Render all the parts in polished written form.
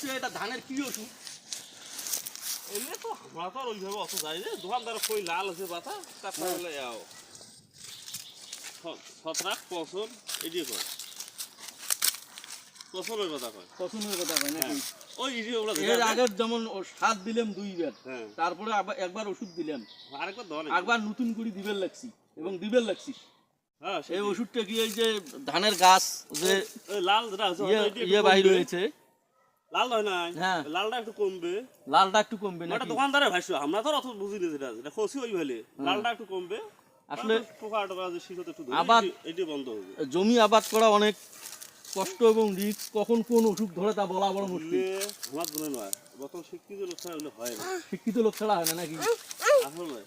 হচ্ছে এটা ধানের কি ওষুধ? এমনি তো আমরা তো আর ওইভাবে অত যাই রে, দোকানদার কই লাল আছে পাতা তারপরে বলে যাও ছত্রাক পছন এটি কয়, পছনের কথা কয়, পছন্দের কথা কয় নাকি? ওই ইজি ওগুলো এর আগের যেমন সাত দিলাম 2 বার, হ্যাঁ তারপরে আবার একবার ওষুধ দিলাম, আরেকবার ধরে একবার নতুন করে দিবেন লাগছি এবং দিবেন লাগছি। হ্যাঁ এই ওষুধটা কি এই যে ধানের গাছ যে ওই লাল যেটা আছে ইয়ে বাহির হয়েছে, লাল হয় না, হ্যাঁ লালটা একটু কমবে, লালটা একটু কমবে ওটা নাকি? দোকানদারের ভাষ্য, আমরা তো অত বুঝি না, যেটা খসি ওই ভালে লালটা একটু কমবে, আসলে পোকা টোকা যে শীততে একটু আবাদ এটি বন্ধ হবে। জমি আবাদ করা অনেক কষ্ট এবং রিস্ক, কখন কোন অসুখ ধরে তা বলা বড় মুশকিল। আমার মনে নয় বর্তমান শিক্ষিত লোক ছাড়া হলে হয় না, শিক্ষিত লোক ছাড়া হয় না নাকি? আসলে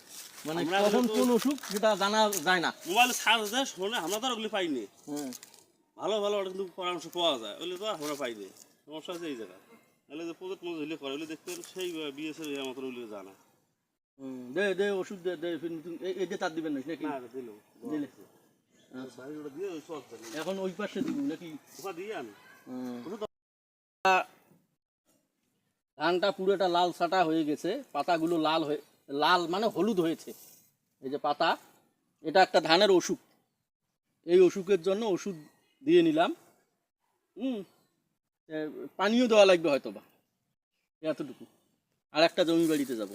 মানে আমরা কখন তো- কোন অসুখ সেটা জানা যায় না। মোবাইলে সার্চ দেয় শোনে, আমরা তো আর ওগুলি পাইনি, হ্যাঁ ভালো ভালো ওটা কিন্তু পরামর্শ পাওয়া যায়, ওগুলি তো আর আমরা পাইনি, সমস্যা আছে এই জায়গায়। তাহলে যে প্রজেক্ট মজুর হলে করে ওগুলি দেখতে সেই বিএসের আমাদের ওগুলি জানা দে দে ওষুধ দে দে এই যে তার দিবেন নাকি? না দিল দিলে আচ্ছা ওটা দিয়ে ওই সব জানি এখন ওই পাশে দিব নাকি? ওটা দিয়ে আমি ধানটা পুরোটা লাল সাটা হয়ে গেছে, পাতাগুলো লাল হয়ে, লাল মানে হলুদ হয়েছে। এই যে পাতা, এটা একটা ধানের অসুখ, এই অসুখের জন্য ওষুধ দিয়ে নিলাম। পানিও দেওয়া লাগবে হয়তো বা, এতটুকু। আর একটা জমি বাড়িতে যাব।